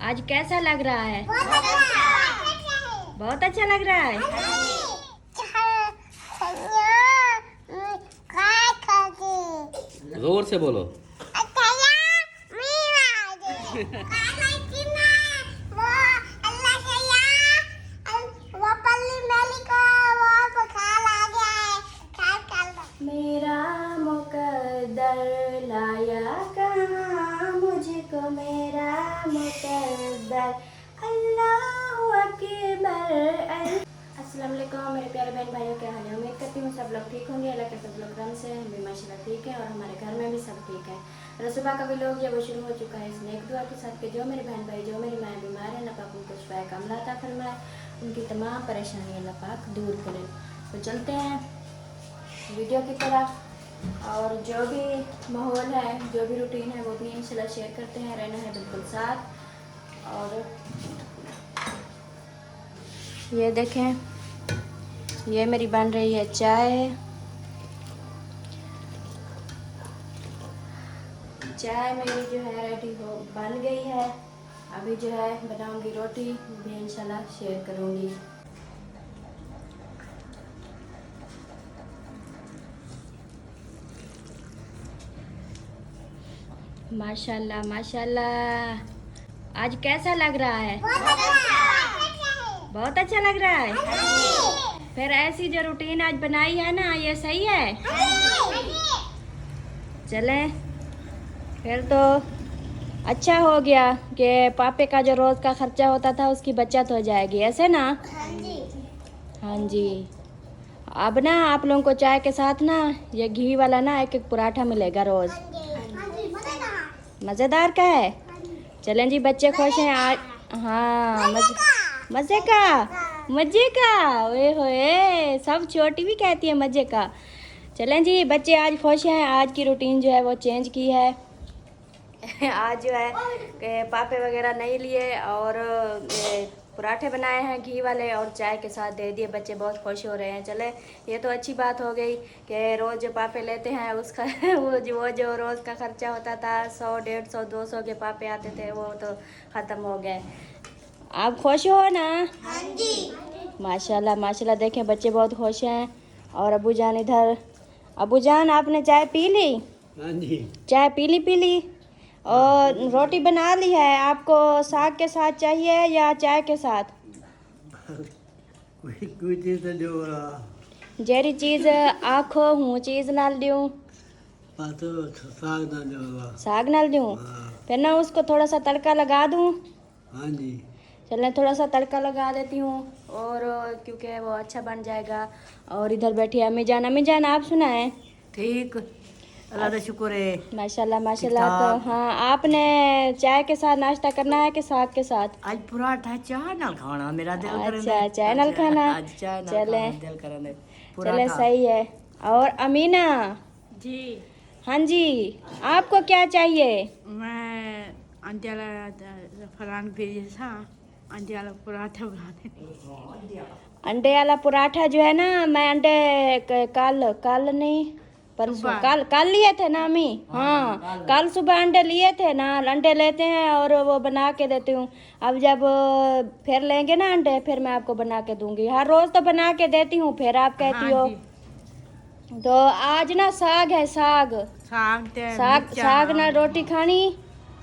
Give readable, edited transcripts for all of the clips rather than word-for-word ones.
आज कैसा लग रहा है? बहुत अच्छा लग रहा है। जोर से बोलो। मेरा मुकद्दर लाया कहाँ मुझको, मेरा मुकद्दर। अल्लाहु अकबर। अस्सलाम वालेकुम मेरे प्यारे बहन भाइयों, क्या हाल है? उम्मीद करती हूँ सब लोग ठीक होंगे। अल्लाह के फजल करम से हम भी माशाल्लाह ठीक है और हमारे घर में भी सब ठीक है। सुबह का भी लोग जब वो शुरू हो चुका है इस नेक दुआ के साथ कि जो मेरे बहन भाई, जो मेरी माँ बीमार है, अल्लाह पाक उनको शिफा कामिला अता फरमाए, उनकी तमाम परेशानी अल्लाह पाक दूर करें। तो चलते हैं वीडियो की तरफ और जो भी माहौल है, जो भी रूटीन है वो भी इंशाल्लाह शेयर करते हैं। रहना है बिल्कुल साथ। और ये देखें, ये मेरी बन रही है चाय। चाय मेरी जो है रेडी हो बन गई है। अभी जो है बनाऊंगी रोटी, भी इंशाल्लाह शेयर करूंगी। माशाल्लाह माशाल्लाह। आज कैसा लग रहा है? बहुत अच्छा लग रहा है। फिर ऐसी जो रूटीन आज बनाई है ना, ये सही है। चले फिर तो अच्छा हो गया कि पापे का जो रोज का खर्चा होता था उसकी बचत हो जाएगी, ऐसे ना? हाँ जी। अब ना आप लोगों को चाय के साथ ना ये घी वाला ना एक एक पराठा मिलेगा रोज। मज़ेदार का है। चलें जी, बच्चे खुश हैं आज। हाँ मज़े का। ओए होए, सब छोटी भी कहती है मज़े का। चलें जी, बच्चे आज खुश हैं। आज की रूटीन जो है वो चेंज की है। आज जो है कि पापे वगैरह नहीं लिए और पराठे बनाए हैं घी वाले और चाय के साथ दे दिए। बच्चे बहुत खुश हो रहे हैं। चले, ये तो अच्छी बात हो गई कि रोज़ जो पापे लेते हैं उसका वो जो रोज़ का खर्चा होता था 100, 150, 200 के पापे आते थे, वो तो ख़त्म हो गए। आप खुश हो ना? हाँ जी। माशाल्लाह माशाल्लाह। देखें बच्चे बहुत खुश हैं। और अबू जान इधर। अबू जान, आपने चाय पी ली? हाँ जी। चाय पी ली और रोटी बना ली है। आपको साग के साथ चाहिए या चाय के साथ? कोई चीज़ तो जो जेरी चीज़ आखो हूँ चीज़ नाल दूँ। साग ना जो। साग नाल दूँ। हाँ। फिर ना उसको थोड़ा सा तड़का लगा दूँ। हाँ जी। चलें, थोड़ा सा तड़का लगा देती हूँ और क्योंकि वो अच्छा बन जाएगा। और इधर बैठी है अम्मी जान। अम्मी जान, आप सुनाएं? ठीक, अल्लाह का शुक्र है। माशाल्लाह माशाल्लाह। तो हाँ, आपने चाय के साथ नाश्ता करना है कि साग के साथ? आज पराठा चाय नाल खाना मेरा दिल करे। अच्छा, चाय नाल खाना। आज चाय नाल चले खाना दिल करे। चले, पराठा। सही है। और अमीना जी, हाँ जी, आपको क्या चाहिए? मैं अंडे वाला फरान भेजे था, अंडे वाला पराठा बनाने। अंडे वाला पराठा जो है ना, मैं अंडे कल नहीं परसों कल लिए थे ना अम्मी। हाँ, कल सुबह अंडे लिए थे ना। अंडे लेते हैं और वो बना के देती हूँ। अब जब फिर लेंगे ना अंडे, फिर मैं आपको बना के दूंगी। हर रोज तो बना के देती हूँ, फिर आप कहती हो। तो आज ना साग है, साग ना रोटी खानी।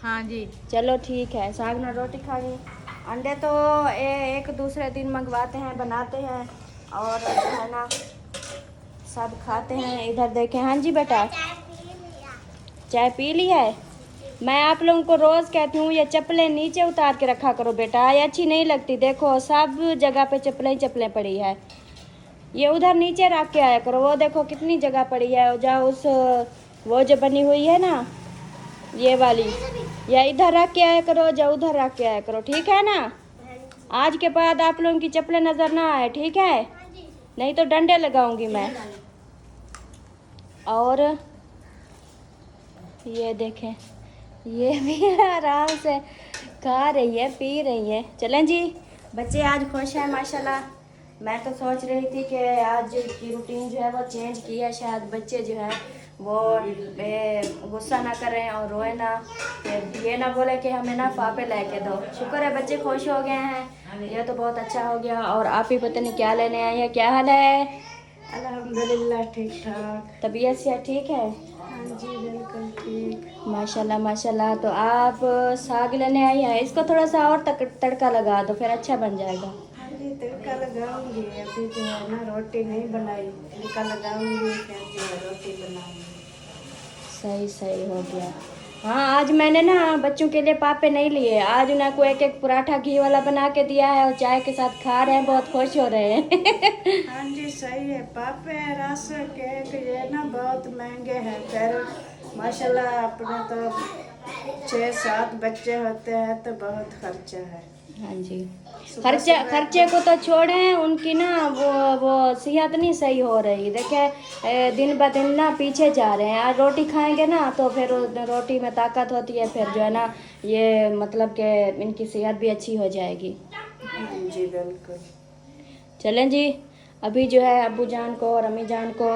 हाँ जी। चलो ठीक है, साग ना रोटी खानी। अंडे तो एक दूसरे दिन मंगवाते हैं, बनाते हैं और जो है ना सब खाते हैं। इधर देखें। हाँ जी बेटा, चाय पी ली है। मैं आप लोगों को रोज़ कहती हूँ ये चप्पलें नीचे उतार के रखा करो बेटा, ये अच्छी नहीं लगती। देखो सब जगह पे चप्पलें पड़ी है। ये उधर नीचे रख के आया करो। वो देखो कितनी जगह पड़ी है। जाओ उस वो जो बनी हुई है ना ये वाली, या इधर रख के आया करो, या उधर रख के आया करो, ठीक है ना? आज के बाद आप लोगों की चप्पलें नज़र ना आए, ठीक है? नहीं तो डंडे लगाऊंगी मैं। और ये देखें, ये भी आराम से खा रही है, पी रही है। चलें जी, बच्चे आज खुश हैं माशाल्लाह। मैं तो सोच रही थी कि आज की रूटीन जो है वो चेंज की है, शायद बच्चे जो है वो गुस्सा ना करें और रोए ना, फिर ये ना बोले कि हमें ना पापे लेके दो। शुक्र है बच्चे खुश हो गए हैं, ये तो बहुत अच्छा हो गया। और आप ही पता नहीं क्या लेने आई है, क्या हाल है? अल्हम्दुलिल्लाह ठीक ठाक। तबीयत से ठीक है? हाँ जी बिल्कुल ठीक। माशाल्लाह माशाल्लाह। तो आप साग लेने आई हैं, इसको थोड़ा सा और तड़का लगा दो, फिर अच्छा बन जाएगा। हाँ जी तड़का लगाऊंगी, अभी जो है ना रोटी नहीं बनाई, तड़का लगाऊंगी फिर जो है रोटी बनाऊंगी। सही सही हो गया। हाँ आज मैंने ना बच्चों के लिए पापे नहीं लिए, आज उन्हें को एक एक पराठा घी वाला बना के दिया है और चाय के साथ खा रहे हैं, बहुत खुश हो रहे हैं। हाँ जी सही है। पापे रस केक ये ना बहुत महंगे हैं, फिर माशाल्लाह अपने तो 6-7 बच्चे होते हैं तो बहुत खर्चा है। हाँ जी। खर्चे को तो छोड़ें, उनकी ना वो सेहत नहीं सही हो रही। देखे दिन ब दिन ना पीछे जा रहे हैं। आज रोटी खाएंगे ना तो फिर रोटी में ताकत होती है, फिर जो है ना ये मतलब कि इनकी सेहत भी अच्छी हो जाएगी। हाँ जी बिल्कुल। चलें जी, अभी जो है अब्बू जान को और अम्मी जान को,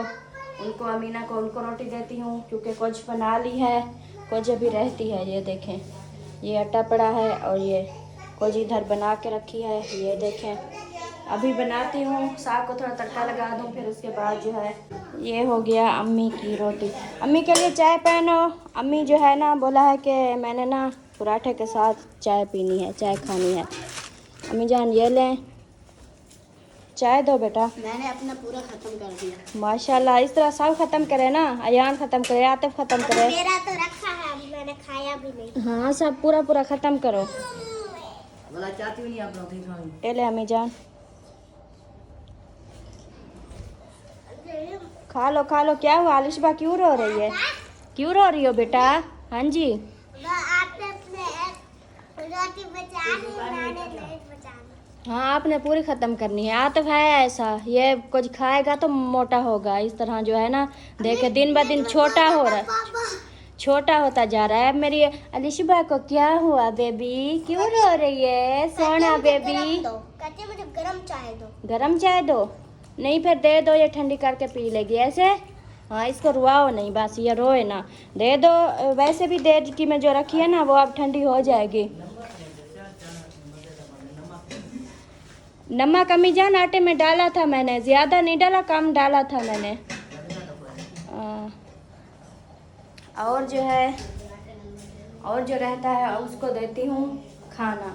उनको अमीना को उनको रोटी देती हूँ, क्योंकि कुछ बना ली है, कुछ अभी रहती है। ये देखें, ये आटा पड़ा है और ये कुछ इधर बना के रखी है, ये देखें। अभी बनाती हूँ, साग को थोड़ा तड़का लगा दूँ, फिर उसके बाद जो है ये हो गया अम्मी की रोटी। अम्मी के लिए चाय पहनो। अम्मी जो है ना बोला है कि मैंने ना पराठे के साथ चाय पीनी है, चाय खानी है। अम्मी जान ये लें, चाय दो बेटा। मैंने अपना पूरा खत्म कर दिया। माशाल्लाह, इस तरह सब खत्म करे ना, अयान खत्म करे, आतिफ खत्म करे। मेरा तो रखा है, अभी मैंने खाया भी नहीं। हाँ सब पूरा पूरा खत्म करो। बोला चाहती हूँ नहीं आप रोटी खाऊंगी। ये ले अम्मी जान, खा लो खा लो। क्या हुआ आलिशबा, क्यों रो रही है? क्यों रो रही हो बेटा? हाँ जी आपने रोटी बचानी, मैंने नहीं बचानी। हाँ आपने पूरी ख़त्म करनी है। आतिफ है ऐसा, ये कुछ खाएगा तो मोटा होगा। इस तरह जो है ना, देखे दिन ब दिन छोटा हो रहा है, छोटा होता जा रहा है। अब मेरी अलिशबा को क्या हुआ बेबी, क्यों रो रही है सोना बेबी? कहते मुझे गरम चाय दो। गरम चाय दो? नहीं फिर दे दो, ये ठंडी करके पी लेगी ऐसे। हाँ इसको रुआओ नहीं, बस ये रोए ना, दे दो। वैसे भी देर की मैं जो रखी है ना वो अब ठंडी हो जाएगी। नमक अम्मी जान आटे में डाला था मैंने, ज़्यादा नहीं डाला, कम डाला था मैंने। और जो है, और जो रहता है उसको देती हूँ खाना।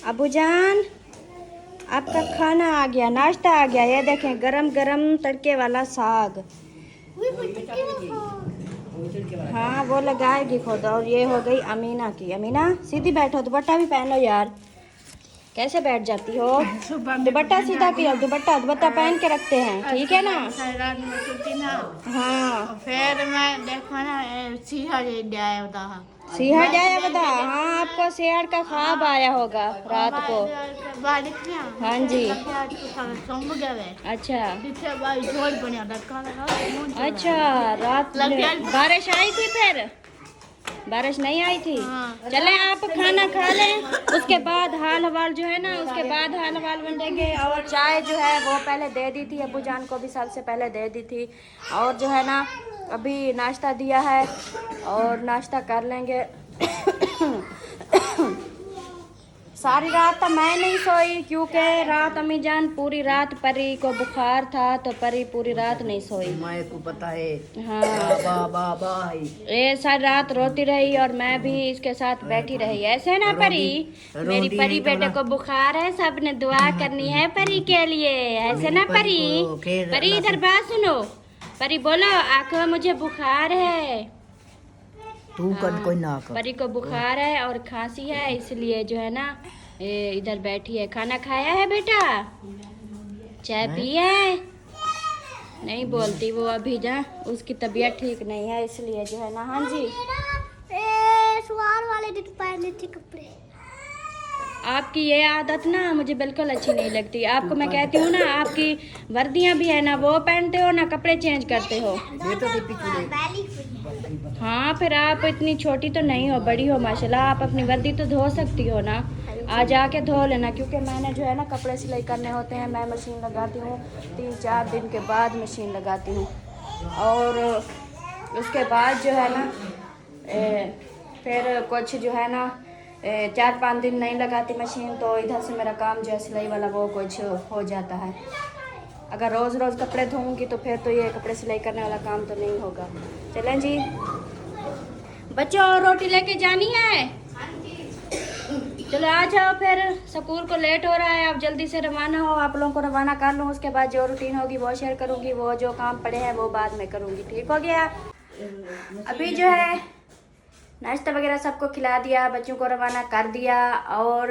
अबू जान आपका खाना आ गया, नाश्ता आ गया। ये देखें गरम गरम तड़के वाला साग। हाँ वो लगाएगी खुद। और ये हो गई अमीना की। अमीना सीधी बैठो, दुपट्टा भी पहनो यार, कैसे बैठ जाती हो? दुपट्टा सीधा किया, दुपट्टा पहन के रखते हैं, ठीक है ना? रात में सोती ना, हाँ फिर मैं देखो ना सीहा जाया होता है। सिहर जाया बता। हाँ आपको सिहर का ख्वाब आया होगा रात को। हाँ जी अच्छा अच्छा। रात बारिश आई थी, फिर बारिश नहीं आई थी? हाँ। चलें आप खाना खा लें, उसके बाद हाल हवाल जो है ना, उसके बाद हाल हवाल बनेंगे। और चाय जो है वो पहले दे दी थी, अब्बू जान को भी सबसे पहले दे दी थी। और जो है ना अभी नाश्ता दिया है और नाश्ता कर लेंगे। सारी रात तो मैं नहीं सोई, क्योंकि रात अम्मी जान पूरी रात परी को बुखार था, तो परी पूरी रात नहीं सोई। मैं को पता है। हाँ बाबा ये सारी रात रोती रही और मैं भी इसके साथ बैठी रही। ऐसे ना परी, मेरी परी बेटे को बुखार है, सबने दुआ करनी है परी के लिए। ऐसे ना परी, परी इधर बात सुनो। परी बोलो आंखों मुझे बुखार है। तू कर कोई ना कर। परी को बुखार है और खांसी है, इसलिए जो है ना इधर बैठी है। खाना खाया है बेटा? चाय पी है? नहीं बोलती वो अभी, जा उसकी तबीयत ठीक नहीं है इसलिए जो है ना। हाँ जी सवार वाले दिन पहने थे कपड़े। आपकी ये आदत ना मुझे बिल्कुल अच्छी नहीं लगती। आपको मैं कहती हूँ ना, आपकी वर्दियाँ भी है ना वो पहनते हो ना, कपड़े चेंज करते हो। हाँ फिर आप इतनी छोटी तो नहीं हो, बड़ी हो माशाल्लाह, आप अपनी वर्दी तो धो सकती हो ना। आज आके धो लेना, क्योंकि मैंने जो है ना कपड़े सिलाई करने होते हैं, मैं मशीन लगाती हूँ 3-4 दिन के बाद मशीन लगाती हूँ, और उसके बाद जो है ना फिर कुछ जो है ना 4-5 दिन नहीं लगाती मशीन, तो इधर से मेरा काम जो है सिलाई वाला वो कुछ हो जाता है। अगर रोज़ रोज़ कपड़े धोऊंगी तो फिर तो ये कपड़े सिलाई करने वाला काम तो नहीं होगा। चलें जी बच्चों, रोटी लेके जानी है? चलो आ जाओ, फिर स्कूल को लेट हो रहा है, आप जल्दी से रवाना हो। आप लोगों को रवाना कर लूँ, उसके बाद जो रूटीन होगी वो शेयर करूँगी, वो जो काम पड़े हैं वो बाद में करूँगी। ठीक हो गया? अभी जो है नाश्ता वगैरह सबको खिला दिया, बच्चों को रवाना कर दिया, और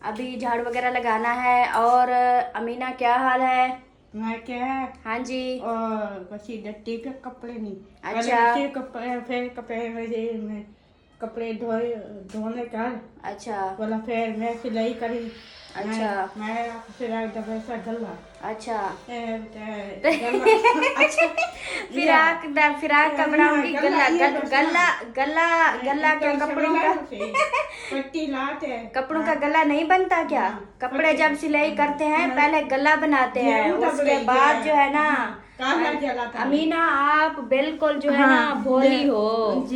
अभी झाड़ू वगैरह लगाना है। और अमीना क्या हाल है? मैं क्या है? हाँ जी। और बसी डट्टी के कपड़े नहीं। अच्छा। कपड़े फिर कपड़े धोने का। अच्छा। बोला फिर मैं सिलाई करी। अच्छा। मैं फिराक दबैसा गला। अच्छा। अच्छा फिराक का बनाऊंगी गला गला गला गला क्या कपड़ों का? पट्टी लाते कपड़ों का गला नहीं बनता क्या? कपड़े जब सिलाई करते हैं पहले गला बनाते हैं, उसके बाद जो है ना अमीना आप बिल्कुल जो है ना भोली हो।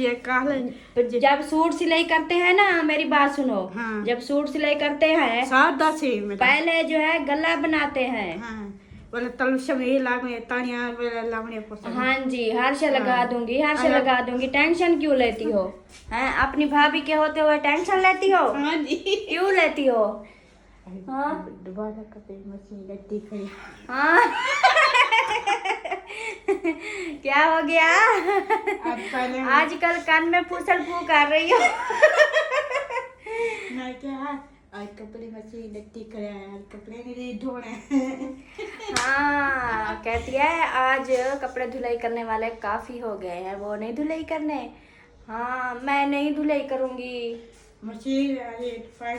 जब सूट सिलाई करते हैं ना, मेरी बात सुनो, जब सूट सिलाई करते हैं पहले जो है गला बनाते हैं। हाँ जी, हर्ष लगा दूंगी, हर्ष लगा दूंगी, टेंशन क्यों लेती हो? हैं अपनी भाभी के होते हुए टेंशन लेती हो? क्यों लेती हो? हाँ हाँ क्या हो गया? आजकल कान में फूसल फू कर रही हो। आज कपड़े मशीन लट्टी करे, कपड़े नहीं धोने। हाँ कहती है आज कपड़े धुलाई करने वाले काफी हो गए हैं, वो नहीं धुलाई करने। हाँ मैं नहीं धुलाई करूंगी मशीन।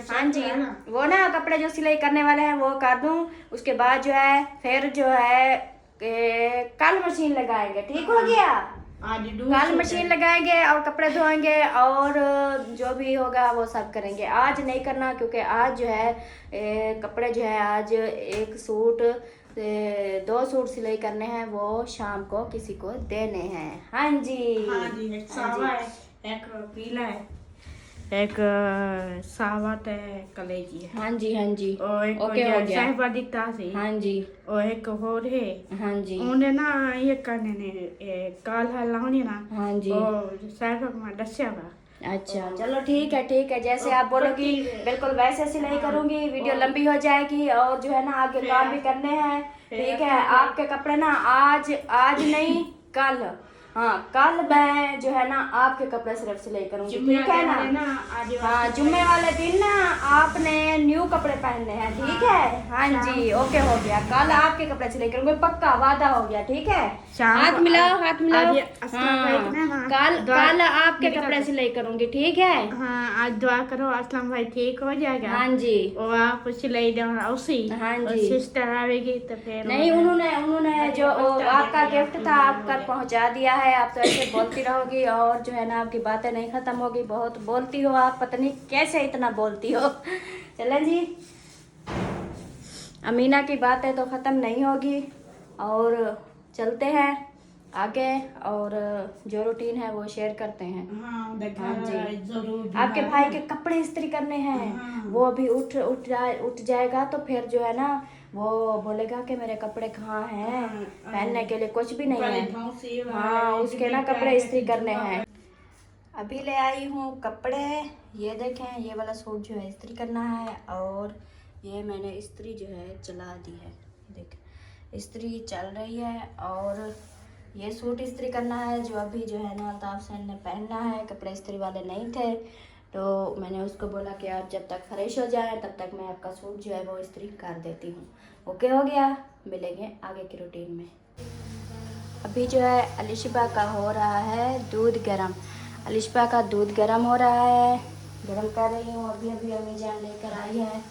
हाँ जी, वो ना कपड़े जो सिलाई करने वाले हैं वो कर दूं, उसके बाद जो है फिर जो है कल मशीन लगाएंगे। ठीक हो गया? कल मशीन लगाएंगे और कपड़े धोएंगे और जो भी होगा वो सब करेंगे। आज नहीं करना, क्योंकि आज जो है कपड़े जो है आज 1 सूट 2 सूट सिलाई करने हैं, वो शाम को किसी को देने हैं। हाँ जी, एक सावा है, एक पीला है, एक सावत है, कलेजी है। हाँ जी, हाँ जी, और एक ओके हो गया। सहबादिता से। हाँ जी, और एक और है। हाँ जी, उन्हें ना ये करने ने काला लाउने ना। हाँ जी, और सहबक में दस्या बा। अच्छा चलो ठीक है, जैसे आप बोलोगी बिल्कुल वैसे सिलाई करूंगी। वीडियो लंबी हो जाएगी और जो है ना आगे काम भी करने हैं। ठीक है, आपके कपड़े ना आज नहीं कल, हाँ कल मैं जो है ना आपके कपड़े सिर्फ सिलाई करूंगी। ठीक है ना? हाँ जुम्मे वाले दिन ना आपने न्यू कपड़े पहनने हैं। ठीक है? हाँ जी ओके हो गया, कल आपके कपड़े सिलाई करूंगी, पक्का वादा हो गया। ठीक है, हाथ मिलाओ, हाथ मिलाओ। हाँ कल आपके कपड़े सिलाई करूंगी। ठीक है? हाँ आज दुआ करो असलम भाई ठीक हो जाएगा। हाँ जी, और आप सिलाई देना उसी। हाँ जी, सिस्टर आवेगी तो फिर नहीं उन्होंने जो आपका गिफ्ट था आप कल पहुंचा दिया है। आप तो ऐसे बोलती रहोगी और जो है ना आपकी बातें नहीं खत्म होगी, बहुत बोलती हो आप, पता नहीं कैसे इतना बोलती हो। चलें जी, अमीना की बातें तो खत्म नहीं होगी और चलते हैं आगे, और जो रूटीन है वो शेयर करते हैं। हाँ जी, जरूर। आपके भाई के कपड़े इस्त्री करने हैं, वो अभी उठ जाएगा तो फिर जो है ना वो बोलेगा कि मेरे कपड़े कहाँ हैं, पहनने के लिए कुछ भी नहीं है। हाँ उसके ना कपड़े इस्त्री करने हैं। अभी ले आई हूँ कपड़े, ये देखें, ये वाला सूट जो है इस्त्री करना है, और ये मैंने इस्त्री जो है चला दी है, देखें इस्त्री चल रही है। और ये सूट इस्त्री करना है जो अभी जो है ना अल्ताफ सैन ने पहनना है, कपड़े इस्त्री वाले नहीं थे, तो मैंने उसको बोला कि आप जब तक फ्रेश हो जाए तब तक मैं आपका सूट जो है वो इस्त्री कर देती हूँ। ओके हो गया, मिलेंगे आगे की रूटीन में। अभी जो है अलिशबा का हो रहा है दूध गरम, अलिशबा का दूध गरम हो रहा है, गरम कर रही हूँ। अभी अम्मी जान लेकर आई है।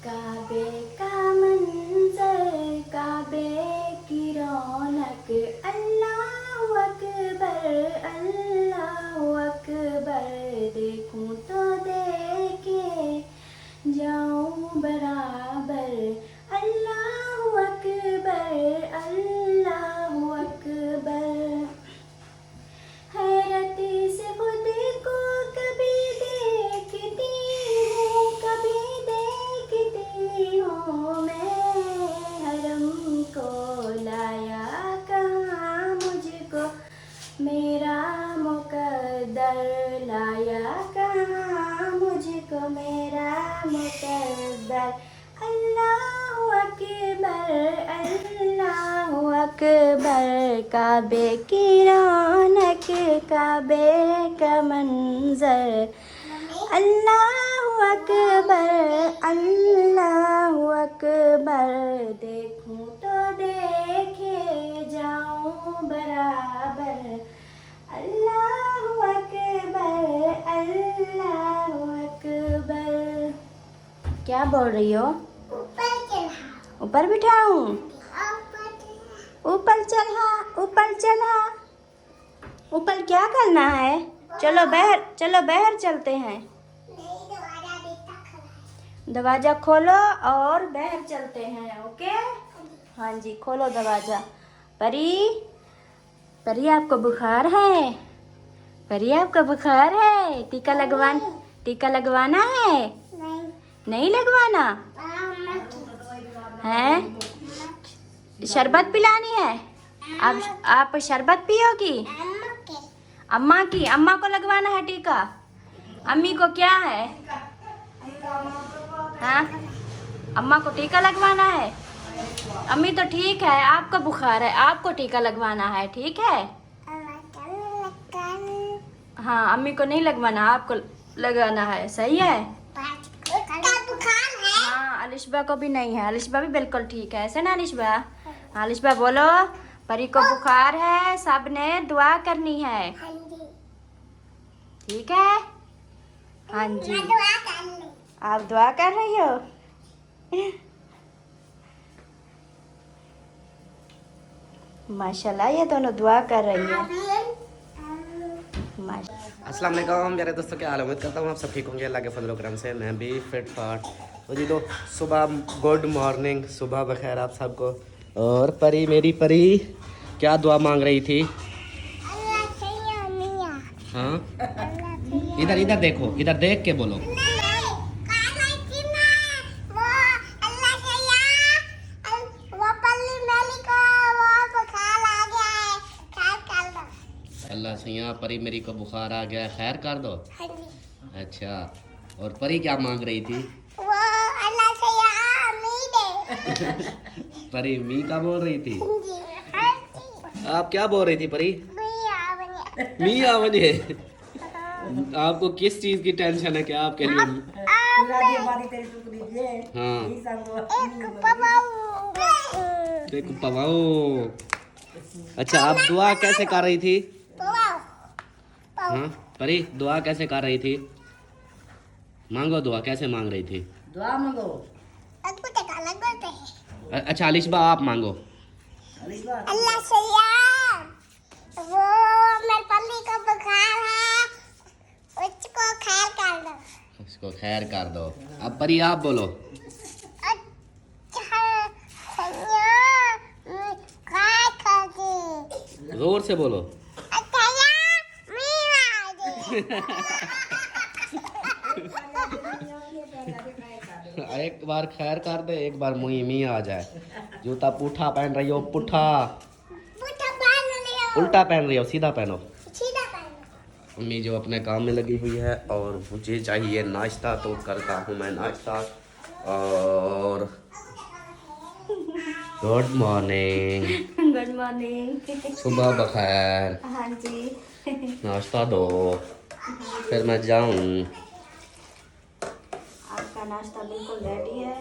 काबे का मंजर, काबे की रौनक, अल्लाह अकबर, अल्लाह अकबर, देखूं तो काबे की रौनक, काबे का मंजर, अल्लाहु अकबर, अल्लाहु अकबर। देखूं तो देखे जाऊं बराबर, अल्लाहु अकबर, अल्लाहु अकबर। क्या बोल रही हो? ऊपर बिठाऊं? ऊपर चढ़ा, ऊपर चढ़ा। ऊपर क्या करना है? चलो बाहर चलते हैं। दरवाजा खोलो और बाहर चलते हैं। ओके, हाँ जी, खोलो दरवाजा। परी, परी आपको बुखार है? परी आपको बुखार है? टीका लगवाना है? नहीं लगवाना है? शरबत पिलानी है? आप शरबत पियोगी? अम्मा को लगवाना है टीका। अम्मी को क्या है? हाँ, अम्मा को टीका लगवाना है। अम्मी तो ठीक है, आपको बुखार है, आपको टीका लगवाना है, ठीक है? हाँ, अम्मी को नहीं लगवाना, आपको लगाना है, सही है? हाँ, अलिशबा को भी नहीं है, अलिशबा भी बिल्कुल ठीक है, ऐसे ना अलिशबा? हाँ, अलिशबा बोलो, परी को बुखार है, सबने दुआ करनी है, ठीक है? हाँ जी, आप दुआ कर रही हो? माशाल्लाह, ये दोनों दुआ कर रही है। अस्सलाम वालेकुम मेरे दोस्तों, क्या हाल? उम्मीद करता हूँ आप सब ठीक होंगे अल्लाह के फजल करम से। मैं भी फिट फाट। तो जी, तो सुबह गुड मॉर्निंग, सुबह बखैर आप सबको। और परी, मेरी परी क्या दुआ मांग रही थी? हाँ, इधर देखो, इधर देख के बोलो। अल्लाह सैया, परी मेरी को बुखार आ गया है, खैर कर दो। अच्छा, और परी क्या मांग रही थी? परी मी का बोल रही थी? आप क्या बोल रही थी परी? मी आवने। आपको किस चीज की टेंशन है? क्या आपके लिए? हाँ, देखो पवाओ। अच्छा, आप दुआ कैसे कर रही थी? हाँ परी, दुआ कैसे कर रही थी? मांगो दुआ, कैसे मांग रही थी? दुआ मांगो। अच्छा अलिशबा, आप मांगो। अल्लाह सैया, वो मेरे पल्ली को बुखार है, उसको खैर कर दो। उसको खैर कर दो। अब परी आप बोलो। जोर से बोलो। एक बार खैर कर दे, एक बार मुई मी आ जाए। जूता पुठा पहन रही हो? पुठा उल्टा पहन रही हो? सीधा पहनो। मम्मी जो अपने काम में लगी हुई है और मुझे चाहिए नाश्ता, तो करता हूँ मैं नाश्ता। और गुड मॉर्निंग। Good morning. सुबह बखैर। हाँ जी। नाश्ता दो, फिर मैं जाऊँ। आपका नाश्ता बिल्कुल रेडी है।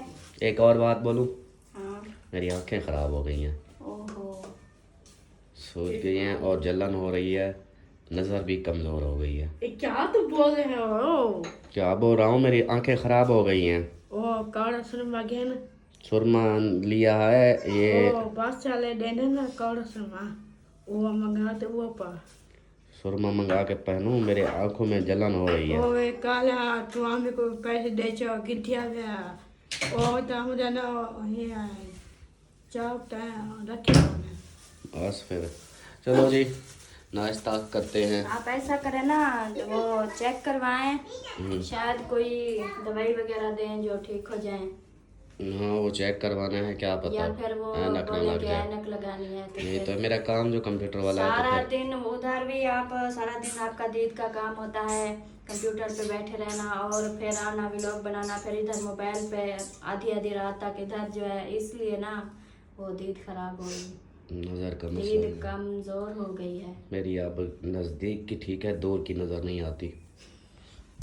एक और बात बोलूँ? हाँ। मेरी आंखें ख़राब हो गई हैं। ओहो। सूज गई हैं और जलन हो रही है, नज़र भी कमज़ोर हो गई है। क्या तो बोल रहे हो? क्या बोल रहा हूँ, मेरी आंखें ख़राब हो गई हैं। ओ काड़ा सुरमा गया ना? सुरमा लिया है ये। ओ बस चले देने ना काड़ा सुरमा, वो मंगाते वो पा। सुरमा मंगा के पहनूं, मेरे आंखों में जलन हो रही है। ओ वे काला तू हमें को पैसे दे चो गिठिया गया। ओ तो मुझे ना ये चावता रखे। बस फिर चलो जी, नाश्ता करते हैं। आप ऐसा करें ना, वो चेक करवाएं, शायद कोई दवाई वगैरह दें जो ठीक हो जाए। हाँ, वो चेक करवाना है, क्या पता या फिर वो ऐनक ना बोले लग कि जाए। ऐनक लगानी है तो नहीं फिर तो मेरा काम जो कंप्यूटर वाला है, सारा तो फिर दिन उधर भी आप सारा दिन आपका दीद का काम होता है, कंप्यूटर पे बैठे रहना और फिर आना व्लॉग बनाना, फिर इधर मोबाइल पे आधी आधी रात तक इधर जो है, इसलिए ना वो दीद खराब हो गई। नज़र का मसला ईद है। कमजोर हो गई है। मेरी अब नज़दीक की ठीक है, दूर की नज़र नहीं आती।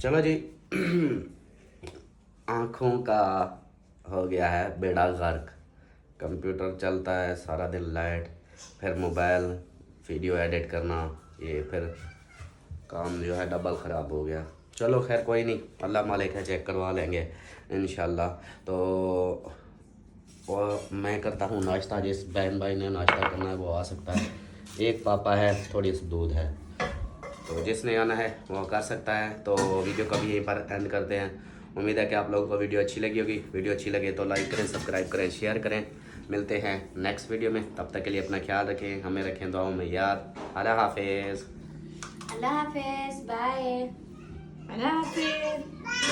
चलो जी आँखों का हो गया है बेड़ा गर्क। कंप्यूटर चलता है सारा दिन, लाइट, फिर मोबाइल, वीडियो एडिट करना, ये फिर काम जो है डबल ख़राब हो गया। चलो खैर कोई नहीं, अल्लाह मालिक है, चेक करवा लेंगे इंशाल्लाह। तो और मैं करता हूँ नाश्ता, जिस बहन भाई ने नाश्ता करना है वो आ सकता है। एक पापा है, थोड़ी सी दूध है, तो जिसने आना है वो कर सकता है। तो वीडियो को भी यहीं पर एंड करते हैं। उम्मीद है कि आप लोगों को वीडियो अच्छी लगी होगी। वीडियो अच्छी लगे तो लाइक करें, सब्सक्राइब करें, शेयर करें। मिलते हैं नेक्स्ट वीडियो में, तब तक के लिए अपना ख्याल रखें, हमें रखें दुआओं में याद। अल्लाह हाफिज़। अल्लाह हाफिज, बाय। अल्लाह हाफिज़।